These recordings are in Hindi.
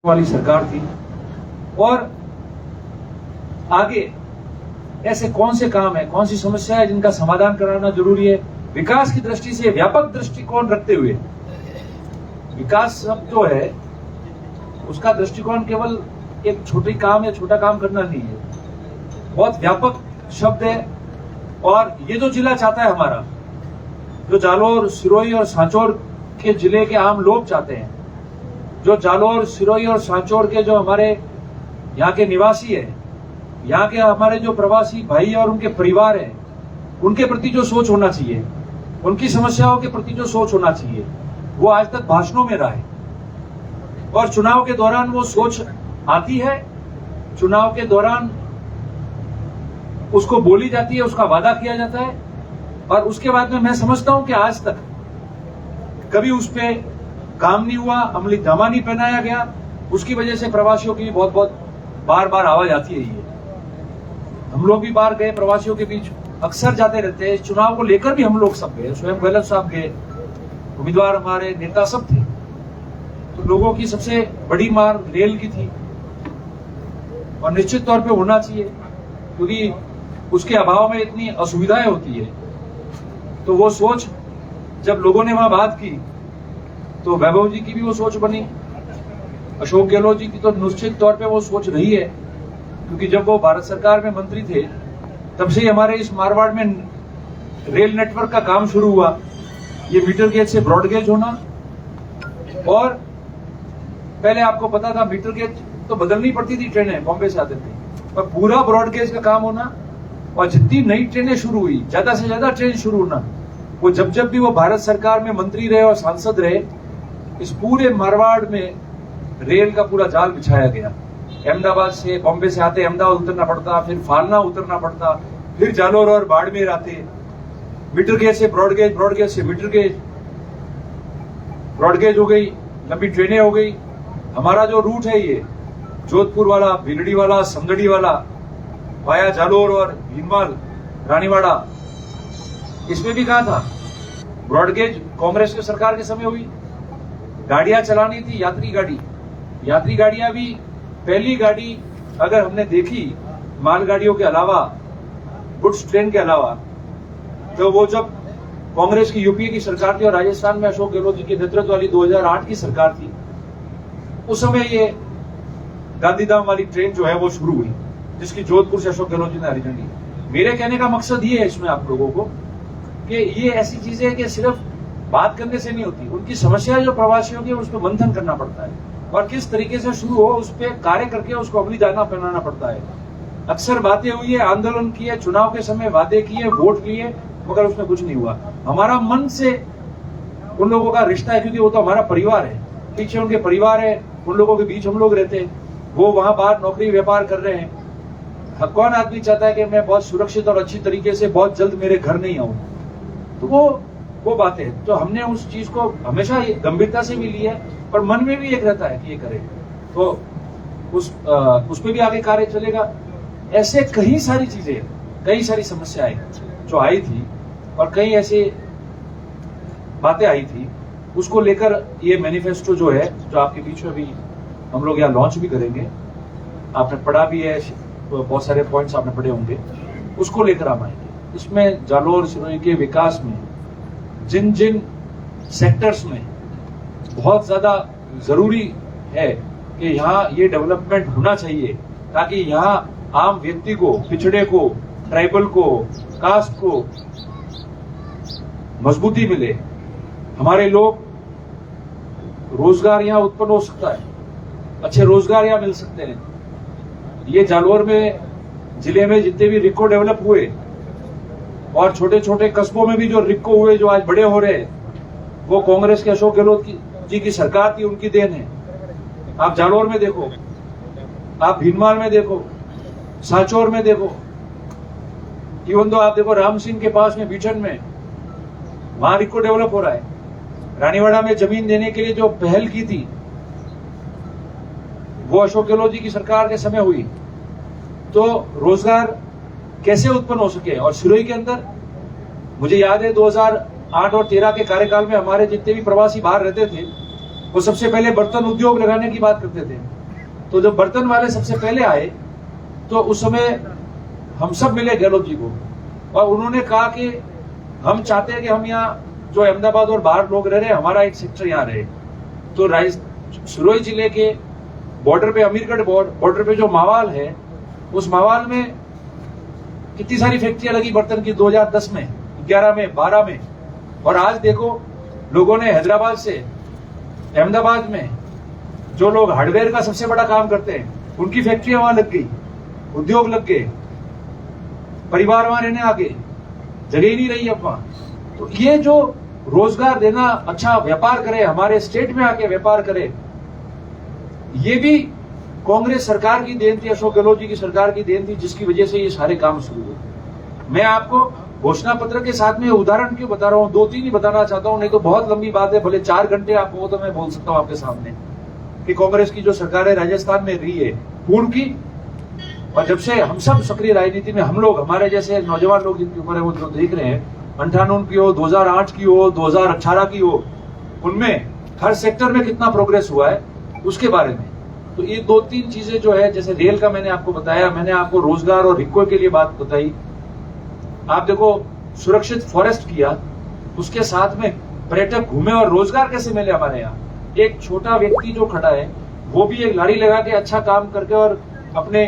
वाली सरकार थी। और आगे ऐसे कौन से काम है, कौन सी समस्या है जिनका समाधान कराना जरूरी है, विकास की दृष्टि से व्यापक दृष्टिकोण रखते हुए। विकास शब्द जो है उसका दृष्टिकोण केवल एक छोटी काम या छोटा काम करना नहीं है, बहुत व्यापक शब्द है। और ये जो जिला चाहता है हमारा, जो जालोर, सिरोही और सांचौर के जिले के आम लोग चाहते हैं, जो जालोर, सिरोही और सांचौर के जो हमारे यहाँ के निवासी है, यहाँ के हमारे जो प्रवासी भाई और उनके परिवार हैं, उनके प्रति जो सोच होना चाहिए, उनकी समस्याओं के प्रति जो सोच होना चाहिए, वो आज तक भाषणों में रहा है। और चुनाव के दौरान वो सोच आती है, चुनाव के दौरान उसको बोली जाती है, उसका वादा किया जाता है, और उसके बाद में मैं समझता हूं कि आज तक कभी उस पर काम नहीं हुआ, अमली दामा नहीं पहनाया गया। उसकी वजह से प्रवासियों की भी बहुत बहुत बार बार आवाज आती है। हम लोग भी बाहर गए, प्रवासियों के बीच अक्सर जाते रहते हैं। चुनाव को लेकर भी हम लोग सब गए, स्वयं गहलोत साहब गए, उम्मीदवार हमारे नेता सब थे। तो लोगों की सबसे बड़ी मार रेल की थी, और निश्चित तौर पे होना चाहिए, क्योंकि उसके अभाव में इतनी असुविधाएं होती है। तो वो सोच जब लोगों ने वहां बात की, तो वैभव जी की भी वो सोच बनी, अशोक गहलोत जी की तो निश्चित तौर पे वो सोच रही है, क्योंकि जब वो भारत सरकार में मंत्री थे तब से ही हमारे इस मारवाड़ में रेल नेटवर्क का काम शुरू हुआ। ये मीटर गेज से ब्रॉड गेज होना, और पहले आपको पता था मीटर गेज तो बदलनी पड़ती थी, ट्रेनें बॉम्बे से आते थे, पर पूरा ब्रॉड गेज का काम होना। और जितनी नई ट्रेनें शुरू हुई, ज्यादा से ज्यादा ट्रेन शुरू होना, वो जब भी वो भारत सरकार में मंत्री रहे और सांसद रहे, इस पूरे मारवाड़ में रेल का पूरा जाल बिछाया गया। अहमदाबाद से, बॉम्बे से आते अहमदाबाद उतरना पड़ता, फिर फालना उतरना पड़ता, फिर जालोर और बाड़मेर आते, मीटर गेज से ब्रॉड गेज, ब्रॉड गेज से मीटर गेज, ब्रॉड गेज हो गई, लंबी ट्रेनें हो गई। हमारा जो रूट है ये जोधपुर वाला, भिलड़ी वाला, संगड़ी वाला, वाया जालोर और भीनमाल, रानीवाड़ा, इसमें भी कहा था ब्रॉड गेज कांग्रेस की सरकार के समय हुई। गाड़ियां चलानी थी, यात्री गाड़ी, यात्री गाड़ियां भी पहली गाड़ी अगर हमने देखी मालगाड़ियों के अलावा, गुड्स ट्रेन के अलावा, तो वो जब कांग्रेस की यूपीए की सरकार थी और राजस्थान में अशोक गहलोत जी के नेतृत्व वाली 2008 की सरकार थी, उस समय ये गांधीधाम वाली ट्रेन जो है वो शुरू हुई, जिसकी जोधपुर से अशोक गहलोत जी ने हरी झंडी। मेरे कहने का मकसद ये है इसमें आप लोगों को कि ये ऐसी चीजें है कि सिर्फ बात करने से नहीं होती, उनकी समस्या जो प्रवासियों की उस पर मंथन करना पड़ता है, और किस तरीके से शुरू हो उस पर कार्य करके उसको अमली दाना पहनाना पड़ता है। अक्सर बातें हुई है, आंदोलन किए, चुनाव के समय वादे किए, वोट लिए, मगर उसमें कुछ नहीं हुआ। हमारा मन से उन लोगों का रिश्ता है, क्योंकि वो तो हमारा परिवार है, पीछे उनके परिवार है, उन लोगों के बीच हम लोग रहते हैं, वो वहां बाहर नौकरी व्यापार कर रहे हैं। कौन आदमी चाहता है कि मैं बहुत सुरक्षित और अच्छी तरीके से बहुत जल्द मेरे घर नहीं आऊं? तो वो बातें हैं। तो हमने उस चीज को हमेशा गंभीरता से भी लिया है, पर मन में भी एक रहता है कि ये करें, तो उस पर भी आगे कार्य चलेगा। ऐसे कई सारी चीजें, कई सारी समस्याएं जो आई थी, और कई ऐसे बातें आई थी, उसको लेकर ये मैनिफेस्टो जो है, जो आपके बीच में भी हम लोग यहाँ लॉन्च भी करेंगे, आपने पढ़ा भी है, तो बहुत सारे पॉइंट्स आपने पढ़े होंगे, उसको लेकर हम आएंगे। इसमें जालोर, सिरोही के विकास में जिन जिन सेक्टर्स में बहुत ज्यादा जरूरी है कि यहाँ ये डेवलपमेंट होना चाहिए, ताकि यहाँ आम व्यक्ति को, पिछड़े को, ट्राइबल को, कास्ट को मजबूती मिले, हमारे लोग रोजगार यहाँ उत्पन्न हो सकता है, अच्छे रोजगार यहाँ मिल सकते हैं। ये जालोर में, जिले में जितने भी रिको डेवलप हुए, और छोटे छोटे कस्बों में भी जो रिको हुए, जो आज बड़े हो रहे हैं, वो कांग्रेस के अशोक गहलोत जी की सरकार थी, उनकी देन है। आप जालोर में देखो, आप भीनमाल में देखो, सांचौर में देखो, इवन तो आप देखो राम सिंह के पास में बीठन में, वहां रिको डेवलप हो रहा है। रानीवाड़ा में जमीन देने के लिए जो पहल की थी, वो अशोक गहलोत जी की सरकार के समय हुई। तो रोजगार कैसे उत्पन्न हो सके। और सिरोही के अंदर मुझे याद है 2008 और 13 के कार्यकाल में हमारे जितने भी प्रवासी बाहर रहते थे, वो सबसे पहले बर्तन उद्योग लगाने की बात करते थे। तो जब बर्तन वाले सबसे पहले आए तो उस समय हम सब मिले गहलोत जी को और उन्होंने कहा कि हम चाहते हैं कि हम यहाँ जो अहमदाबाद और बाहर लोग रह रहे हैं, हमारा एक सेक्टर यहाँ रहे। तो सिरोही जिले के बॉर्डर पे, अमीरगढ़ बॉर्डर पे जो मावाल है, उस मावाल में कितनी सारी फैक्ट्रियां लगी बर्तन की 2010 में, 11 में, 12 में। और आज देखो लोगों ने हैदराबाद से अहमदाबाद में जो लोग हार्डवेयर का सबसे बड़ा काम करते हैं, उनकी फैक्ट्रियां वहां लग गई, उद्योग लग गए, परिवार वहां रहने आ गए, जगह ही नहीं रही अब वहां। तो ये जो रोजगार देना, अच्छा व्यापार करे, हमारे स्टेट में आके व्यापार करे, ये भी कांग्रेस सरकार की देन थी, अशोक गहलोत जी की सरकार की देन थी, जिसकी वजह से ये सारे काम शुरू हुए। मैं आपको घोषणा पत्र के साथ में उदाहरण क्यों बता रहा हूं, 2-3 ही बताना चाहता हूं, नहीं तो बहुत लंबी बात है, भले 4 घंटे आपको तो मैं बोल सकता हूं आपके सामने कि कांग्रेस की जो सरकार है राजस्थान में रही है पूर्ण की। और जब से हम सब सक्रिय राजनीति में, हम लोग, हमारे जैसे नौजवान लोग जिनकी उम्र है वो जो देख रहे हैं, 98 की हो, 2008 की हो, 2018 की हो, उनमें हर सेक्टर में कितना प्रोग्रेस हुआ है उसके बारे में। तो ये 2-3 चीजें जो है, जैसे रेल का मैंने आपको बताया, मैंने आपको रोजगार और रिक्को के लिए बात बताई। आप देखो सुरक्षित फॉरेस्ट किया, उसके साथ में पर्यटक घूमे और रोजगार कैसे मिले हमारे यहाँ। एक छोटा व्यक्ति जो खड़ा है वो भी एक लारी लगा के अच्छा काम करके और अपने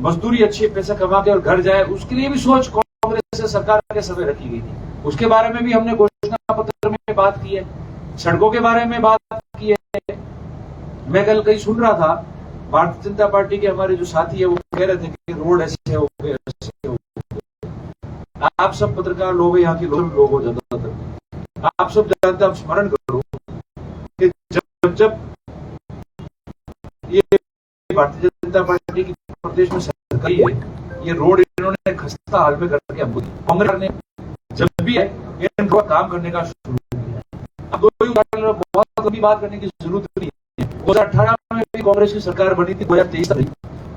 मजदूरी अच्छे पैसे कमा के और घर जाए, उसके लिए भी सोच कांग्रेस से सरकार के समय रखी गई थी। उसके बारे में भी हमने घोषणा पत्र में बात की है, सड़कों के बारे में बात की है। मैं कल कहीं सुन रहा था, भारतीय जनता पार्टी के हमारे जो साथी है वो कह रहे थे कि रोड ऐसे हो गए, ऐसे हो गए। आप सब पत्रकार लोग, यहाँ के लोग हो ज्यादातर, आप सब जानते, आप स्मरण करो कि जब ये भारतीय जनता पार्टी की प्रदेश में सरकार है, ये रोड इन्होंने खस्ता हाल में करके हमको कांग्रेस ने जब भी है इन रोड काम करने का शुरू किया। अब दो ही उदाहरण, बहुत लंबी बात करने की जरूरत नहीं है। 2018 में भी कांग्रेस की सरकार बनी थी, 2023 तक,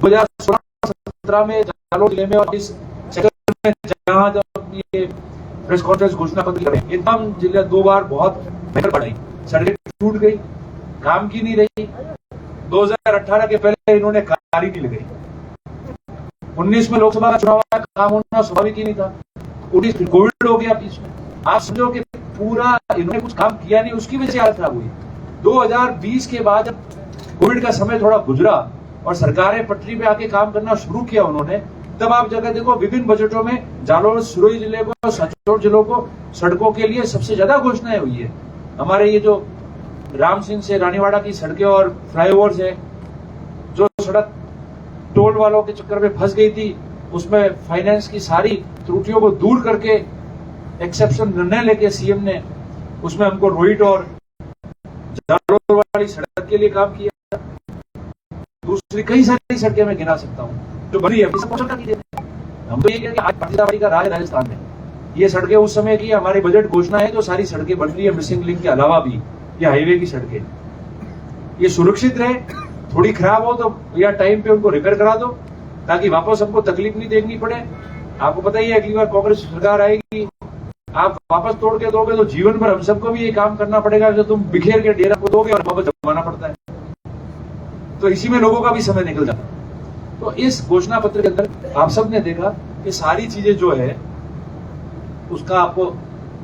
2016-17 में जालोर जिले में और इस सेक्टर में जहां जब ये प्रेस कॉन्फ्रेंस घोषणा पत्र करें, एकदम जिले 2 बार बहुत बेहतर बढ़ाई, सड़कें टूट गई, काम की नहीं रही। 2018 के पहले इन्होंने कार ही नहीं लगाई। 19 में लोकसभा का चुनाव आया, काम होना स्वाभाविक ही नहीं था। 19 कोविड हो गया बीच में। आप समझो कि पूरा इन्होंने कुछ काम किया नहीं, उसकी वजह से हालत खराब हुई। 2020 के बाद जब कोविड का समय थोड़ा गुजरा और सरकारें पटरी पे आके काम करना शुरू किया उन्होंने, तब आप जगह देखो विभिन्न बजटों में जालोर, सिरोही जिले को, सचोट जिलों को सड़कों के लिए सबसे ज्यादा घोषणाएं हुई है। हमारे ये जो राम सिंह से रानीवाड़ा की सड़कें और फ्लाईओवर्स है, जो सड़क टोल वालों के चक्कर में फंस गई थी, उसमें फाइनेंस की सारी त्रुटियों को दूर करके एक्सेप्शन निर्णय लेके सीएम ने उसमें हमको रोहित और जालोर वाली सड़क के लिए काम किया। दूसरी कई सारी सड़कें मैं गिना सकता हूँ जो बनी है। हम तो ये कहेंगे आज भारतीय जनता पार्टी का राज राजस्थान में, ये सड़कें उस समय की हमारी बजट घोषणा है जो सारी सड़कें बन रही है, मिसिंग लिंक के अलावा भी ये हाईवे की सड़कें, ये सुरक्षित रहे। थोड़ी खराब हो तो या टाइम पे उनको रिपेयर करा दो ताकि वापस हमको तकलीफ नहीं देखनी पड़े। आपको पता ही है अगली बार कांग्रेस सरकार आएगी, आप वापस तोड़ के दोगे तो जीवन भर हम सबको भी ये काम करना पड़ेगा जो तुम बिखेर के डेरा को दोगे और वापस जमाना पड़ता है, तो इसी में लोगों का भी समय निकल जाता है। तो इस घोषणा पत्र के अंदर आप सबने देखा कि सारी चीजें जो है उसका आपको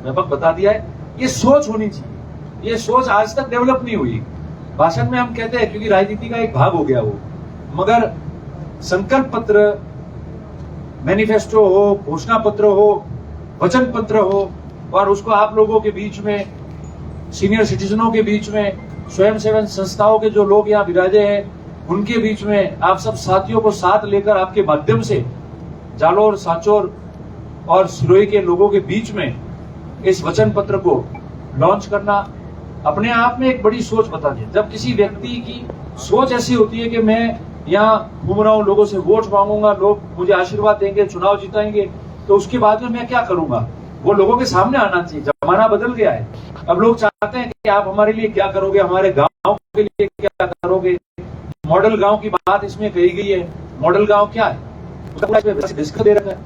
व्यापक बता दिया है। ये सोच होनी चाहिए, ये सोच आज तक डेवलप नहीं हुई। भाषण में हम कहते हैं क्योंकि राजनीति का एक भाग हो गया वो, मगर संकल्प पत्र, मैनिफेस्टो हो, घोषणा पत्र हो, वचन पत्र हो, और उसको आप लोगों के बीच में, सीनियर सिटीजनों के बीच में, स्वयंसेवी संस्थाओं के जो लोग यहाँ विराजे हैं उनके बीच में, आप सब साथियों को साथ लेकर आपके माध्यम से जालोर, सांचौर और सिरोही के लोगों के बीच में इस वचन पत्र को लॉन्च करना अपने आप में एक बड़ी सोच बताती है। जब किसी व्यक्ति की सोच ऐसी होती है कि मैं यहाँ घूम रहा हूँ, लोगों से वोट मांगूंगा, लोग मुझे आशीर्वाद देंगे, चुनाव जिताएंगे, तो उसके बाद में मैं क्या करूंगा, वो लोगों के सामने आना चाहिए। जमाना बदल गया है, अब लोग चाहते हैं कि आप हमारे लिए क्या करोगे, हमारे गाँव के लिए क्या करोगे। मॉडल गाँव की बात इसमें कही गई है। मॉडल गाँव क्या है उसका डिस्कस दे रखा है,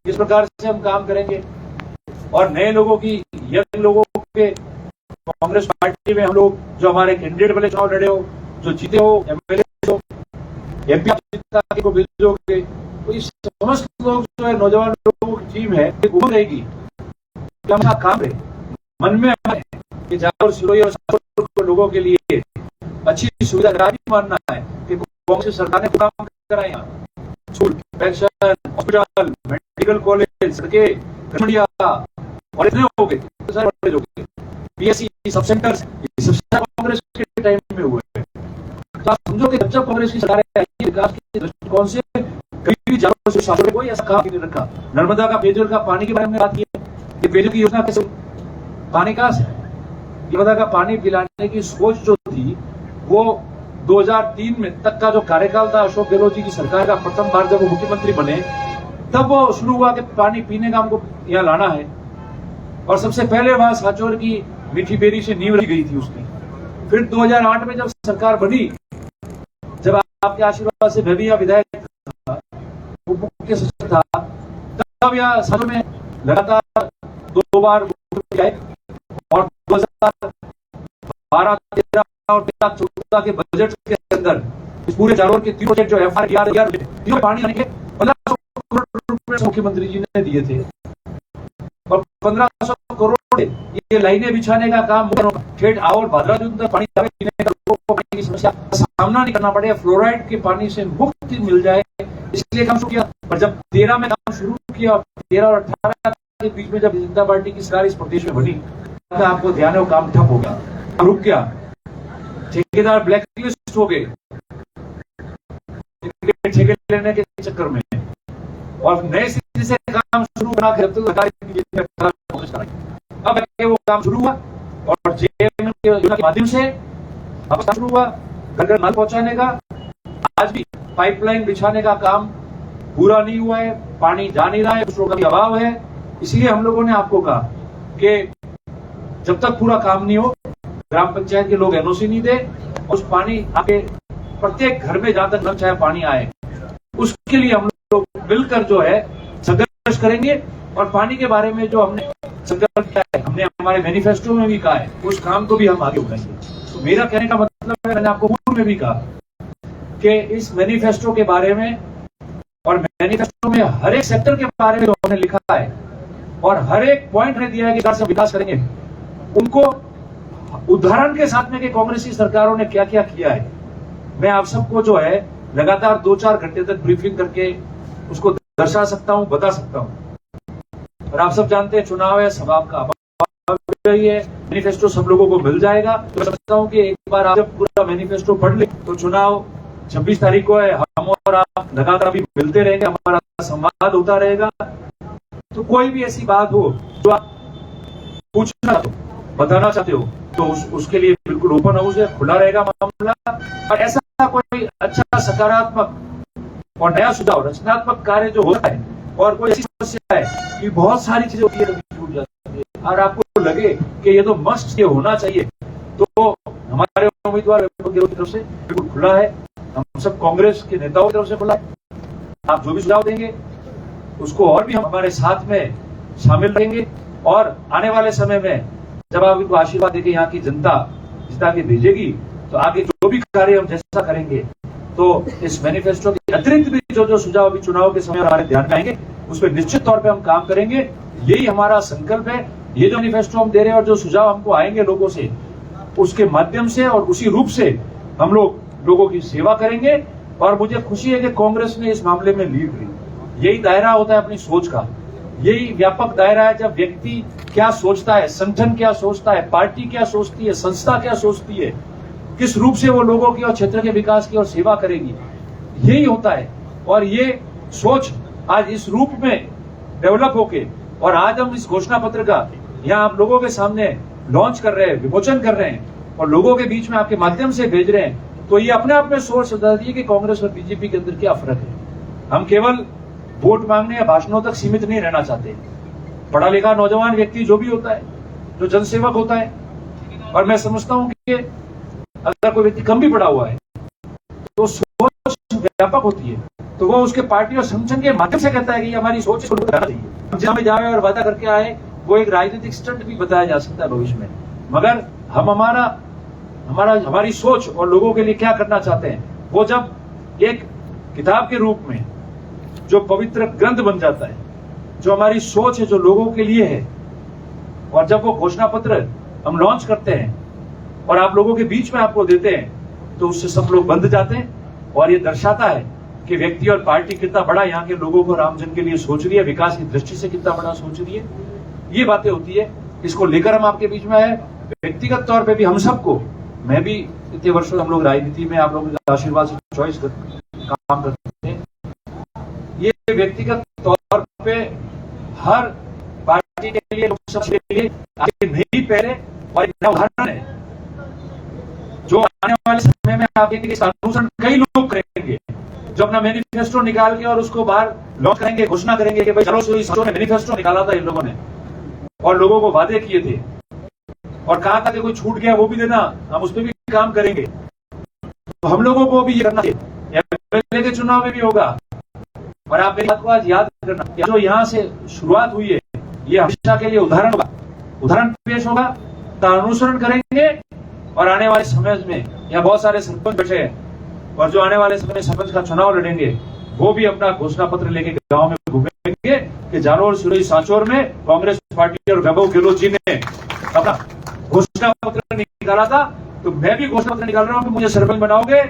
किस प्रकार से हम काम करेंगे और नए लोगों की, यंग लोगों के कांग्रेस पार्टी में हम लोग जो हमारे कैंडिडेट वाले चुनाव लड़े हो, जो जीते हो, एमएलए हो, एमपी आप को भेजोगे, तो इस समस्त लोग जो है नौजवान लोगों की टीम है, एक उम्र रहेगी कि हमारा काम है मन में कि जालोर, सिरोही और शाहपुर के लोगों के लिए अच्छी सुविधा मानना है कि कांग्रेस सरकार ने काम कराए, school, pension, hospital, medical college, सड़कें और इतने हो गए, सारे बड़े हो गए, पीएससी, सब सेंटर्स, ये सब कांग्रेस के टाइम में हुए हैं। तो आप समझो कि जब कांग्रेस की सरकार आई, विकास के दृष्टिकोण से कभी भी जालोर से शाहपुर कोई ऐसा काम नहीं रखा। नर्मदा का पेयजल का पानी के बारे में बात की है, ये पेयजल की योजना कैसे, पानी कहां से, नर्मदा का पानी पिलाने की सोच जो थी वो 2003 में तक का जो कार्यकाल था अशोक गहलोत जी की सरकार का, प्रथम बार जब वो मुख्यमंत्री बने तब वो शुरू हुआ कि पानी पीने का हमको यहाँ लाना है। और सबसे पहले वहां साचोर की मीठी बेरी से नींव रखी गई थी उसकी। फिर 2008 में जब सरकार बनी, जब आपके आशीर्वाद से मैं भी यहाँ विधायक था, मुख्य सचिव था, तब यहाँ साचोर में लगातार 2 बार और 2012-13 और 13-14 के बजट के अंदर इस पूरे जालोर के 3 प्रोजेक्ट जो एफआरआर पानी आने के 1500 करोड़ रुपए मुख्यमंत्री जी ने दिए थे, और 1500 करोड़ ये लाइनें बिछाने का काम, ठेठ आवल भादरा तक पानी पीने का, लोगों को पानी की समस्या का सामना नहीं करना पड़े, फ्लोराइड के पानी से मुक्ति मिल जाए, इसलिए काम शुरू किया। पर जब 13 में काम शुरू किया, 13 और 18 के बीच में जब जनता पार्टी की सरकार इस प्रदेश में बनी, आपको ध्यान है वो काम ठप हो गया, रुक गया, ठेकेदार ब्लैकलिस्ट हो गए ठेके लेने के चक्कर में, और नए सिरे से काम शुरू करना, अब वो काम शुरू हुआ और जेएमएम के माध्यम से अब शुरू हुआ घर घर नल पहुंचाने का। आज भी पाइपलाइन बिछाने का काम पूरा नहीं हुआ है, पानी जा नहीं रहा है, दूसरों का भी अभाव है। इसलिए हम लोगों ने आपको कहा कि जब तक पूरा काम नहीं हो, ग्राम पंचायत के लोग एनओसी नहीं दे, उस पानी आके प्रत्येक घर में जहां तक नल चाहे पानी आए, उसके लिए हम लोग मिलकर जो है संघर्ष करेंगे। और पानी के बारे में जो हमने संकल्प किया है, हमने हमारे मैनिफेस्टो में भी कहा है, उस काम को भी हम आगे उठाएंगे। तो मेरा कहने का मतलब है, मैंने आपको पूर्व में भी कहा कि इस मैनिफेस्टो के बारे में, और मैनिफेस्टो में हर एक सेक्टर के बारे में जो हमने लिखा है और हर एक पॉइंट ने दिया है कि कैसे विकास करेंगे, उनको उदाहरण के साथ में कि कांग्रेस की सरकारों ने क्या क्या किया है, मैं आप सबको जो है लगातार 2-4 घंटे तक ब्रीफिंग करके उसको दर्शा सकता हूं, बता सकता हूं। और आप सब जानते हैं चुनाव है, सब आपका है, मैनिफेस्टो सब लोगों को मिल जाएगा। तो समझता हूं कि एक बार आप जब पूरा मैनिफेस्टो पढ़ ले, तो चुनाव 26 तारीख को है, हम और आप लगातार भी मिलते रहेंगे, हमारा संवाद होता रहेगा। तो कोई भी ऐसी बात हो जो आप पूछना चाहते हो, बताना चाहते हो, तो उसके लिए बिल्कुल ओपन हाउस है, खुला रहेगा मामला। और ऐसा कोई अच्छा सकारात्मक और नया सुझाव, रचनात्मक कार्य जो होता है, और कोई ऐसी समस्या है कि बहुत सारी चीजें होती है छूट जाती है, और आपको लगे कि ये तो मस्ट ये होना चाहिए, तो हमारे उम्मीदवार की तरफ से बिल्कुल खुला है, हम सब कांग्रेस के नेताओं की तरफ से खुला है। आप जो भी सुझाव देंगे उसको और भी हम हमारे साथ में शामिल रहेंगे। और आने वाले समय में जब आप इनको आशीर्वाद देके यहाँ की जनता जिता के भेजेगी, तो आगे जो भी कार्य हम जैसा करेंगे, तो इस मैनिफेस्टो के अतिरिक्त भी जो सुझाव अभी चुनाव के समय हमारे ध्यान में आएंगे, उस पर निश्चित तौर पे हम काम करेंगे। यही हमारा संकल्प है। ये जो मैनिफेस्टो हम दे रहे हैं और जो सुझाव हमको आएंगे लोगों से, उसके माध्यम से और उसी रूप से हम लोगों की सेवा करेंगे। और मुझे खुशी है कि कांग्रेस ने इस मामले में लीड ली। यही दायरा होता है अपनी सोच का, यही व्यापक दायरा है जब व्यक्ति क्या सोचता है, संगठन क्या सोचता है, पार्टी क्या सोचती है, संस्था क्या सोचती है, किस रूप से वो लोगों की और क्षेत्र के विकास की और सेवा करेगी, यही होता है। और ये सोच आज इस रूप में डेवलप होके, और आज हम इस घोषणा पत्र का यहाँ आप लोगों के सामने लॉन्च कर रहे हैं, विमोचन कर रहे हैं और लोगों के बीच में आपके माध्यम से भेज रहे हैं, तो ये अपने आप में सोच बताती है कि कांग्रेस और बीजेपी के अंदर क्या फर्क है। हम केवल वोट मांगने या भाषणों तक सीमित नहीं रहना चाहते। पढ़ा लिखा नौजवान व्यक्ति जो भी होता है, जो जनसेवक होता है, और मैं समझता हूं कि अगर कोई व्यक्ति कम भी पढ़ा हुआ है तो सोच व्यापक होती है, तो वो उसके पार्टी और संगठन के माध्यम से कहता है कि हमारी सोच इसको बताना चाहिए। हम जहां में जाए और वादा करके आए, वो एक राजनीतिक स्टंट भी बताया जा सकता है भविष्य में। मगर हम हमारी सोच और लोगों के लिए क्या करना चाहते हैं, वो जब एक किताब के रूप में जो पवित्र ग्रंथ बन जाता है, जो हमारी सोच है, जो लोगों के लिए है, और जब वो घोषणा पत्र हम लॉन्च करते हैं और आप लोगों के बीच में आपको देते हैं, तो उससे सब लोग बंध जाते हैं। और ये दर्शाता है कि व्यक्ति और पार्टी कितना बड़ा यहाँ के लोगों को रामजन के लिए सोच रही है, विकास की दृष्टि से कितना बड़ा सोच रही है। ये बातें होती है, इसको लेकर हम आपके बीच में आए। व्यक्तिगत तौर पे भी हम सबको, मैं भी इतने वर्षों हम लोग राजनीति में आप लोगों के आशीर्वाद से चॉइस काम करते हैं। ये व्यक्तिगत तौर पे हर पार्टी के लिए, लोकसभा के लिए नई पहले और एक नया उदाहरण है, जो आने वाले समय में आप इसका अनुसरण कई लोग करेंगे, जो अपना मैनिफेस्टो निकाल के और उसको बाहर लॉन्च करेंगे, घोषणा करेंगे कि भाई चलो मैनिफेस्टो निकाला था इन लोगों ने और लोगों को वादे किए थे और कहा था कि कोई छूट गया वो भी देना, हम उस पर भी काम करेंगे। तो हम लोगों को भी ये करना चाहिए। एमएलए के चुनाव में भी होगा। और आप मेरी बात को आज याद करना, जो यहाँ से शुरुआत हुई है, ये हमेशा के लिए उदाहरण होगा, उदाहरण पेश होगा, का अनुसरण करेंगे। और आने वाले समय में यहाँ बहुत सारे सरपंच बैठे हैं और जो आने वाले समय में सरपंच का चुनाव लड़ेंगे, वो भी अपना घोषणा पत्र लेके गांव में घूमेंगे कि जालोर, सिरोही, सांचौर में कांग्रेस पार्टी और वैभव गहलोत जी ने अपना घोषणा पत्र निकाला था, तो मैं भी घोषणा पत्र निकाल रहा हूं कि मुझे सरपंच बनाओगे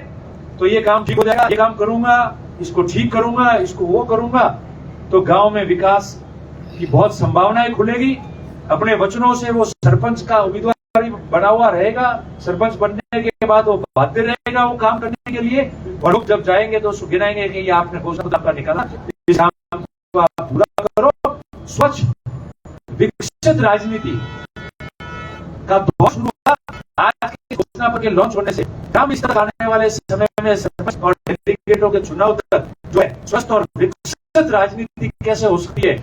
तो ये काम ठीक हो जाएगा, ये काम करूंगा, इसको ठीक करूंगा, इसको वो करूंगा। तो गांव में विकास की बहुत संभावनाएं खुलेगी। अपने वचनों से वो सरपंच का उम्मीदवार बना हुआ रहेगा, सरपंच बनने के बाद वो बाध्य रहेगा वो काम करने के लिए। और लोग जब जाएंगे तो उसको गिनाएंगे कि ये आपने घोषणा पत्र निकाला, इस काम को आप पूरा करो। स्वच्छ विकसित राजनीति का दौर शुरू हुआ आज की घोषणा पत्र के लॉन्च होने से। हम इस तरह आने वाले समय में सरपंच और डेलीगेटों के चुनाव तक जो है स्वस्थ और विकसित राजनीति कैसे हो सकती है,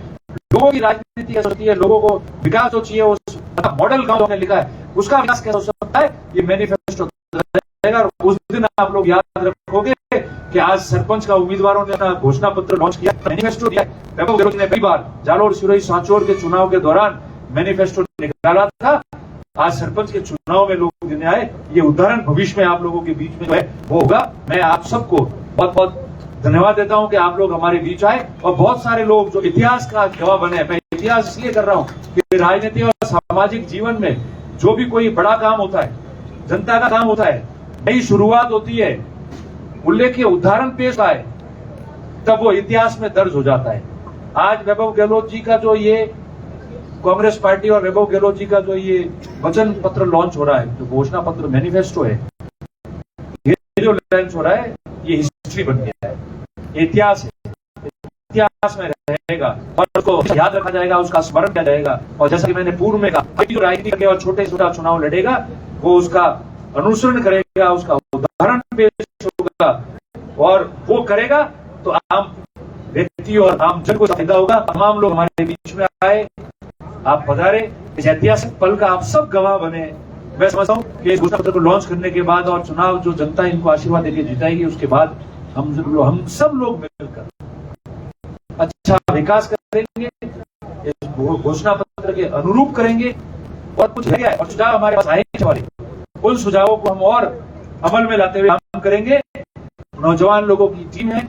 लोगों की राजनीति कैसे होती है, लोगों को विकास जो चाहिए, उस मॉडल गांव ने लिखा है, उसका विकास कैसे हो सकता है, ये मैनिफेस्टो रहेगा। और उस दिन आप लोग याद रखोगे कि आज सरपंच का उम्मीदवारों ने अपना घोषणा पत्र लॉन्च किया, मैनिफेस्टो दिया। वैभव गहलोत ने कई बार जालोर, सिरोही, सांचौर के चुनाव के दौरान मैनिफेस्टो निकाला था। आज सरपंच के चुनाव में लोग देने आए, ये उदाहरण भविष्य में आप लोगों के बीच में जो है वो होगा। मैं आप सबको बहुत बहुत धन्यवाद देता हूं कि आप लोग हमारे बीच आए। और बहुत सारे लोग जो इतिहास का गवाह बने, मैं इतिहास इसलिए कर रहा हूं कि राजनीति और सामाजिक जीवन में जो भी कोई बड़ा काम होता है, जनता का काम होता है, नई शुरुआत होती है, उल्लेखनीय उदाहरण पेश आए, तब वो इतिहास में दर्ज हो जाता है। आज वैभव गहलोत जी का जो ये कांग्रेस पार्टी और वैभव गहलोत जी का जो ये वचन पत्र लॉन्च हो रहा है, जो घोषणा पत्र मैनिफेस्टो है, ये जो लॉन्च हो रहा है, ये हिस्ट्री बन गया है, इतिहास है, इतिहास में रहेगा और उसको याद रखा जाएगा, उसका स्मरण किया जाएगा। और जैसा कि मैंने पूर्व में कहा, जो राजनीति करके और छोटे छोटा चुनाव लड़ेगा, वो उसका अनुसरण करेगा, उसका उदाहरण पेश होगा और वो करेगा तो आम व्यक्ति और आम जन को फायदा होगा। तमाम लोग हमारे बीच में आए, आप पधारे, इस ऐतिहासिक पल का आप सब गवाह बने। मैं समझता हूँ कि इस घोषणा पत्र को लॉन्च करने के बाद और चुनाव जो जनता इनको आशीर्वाद देकर जिताएगी, उसके बाद हम सब लोग मिलकर अच्छा विकास करेंगे, इस घोषणा पत्र के अनुरूप करेंगे। और कुछ है और सुझाव हमारे पास आएंगे, हमारे उन सुझावों को हम और अमल में लाते हुए काम करेंगे। नौजवान लोगों की टीम है,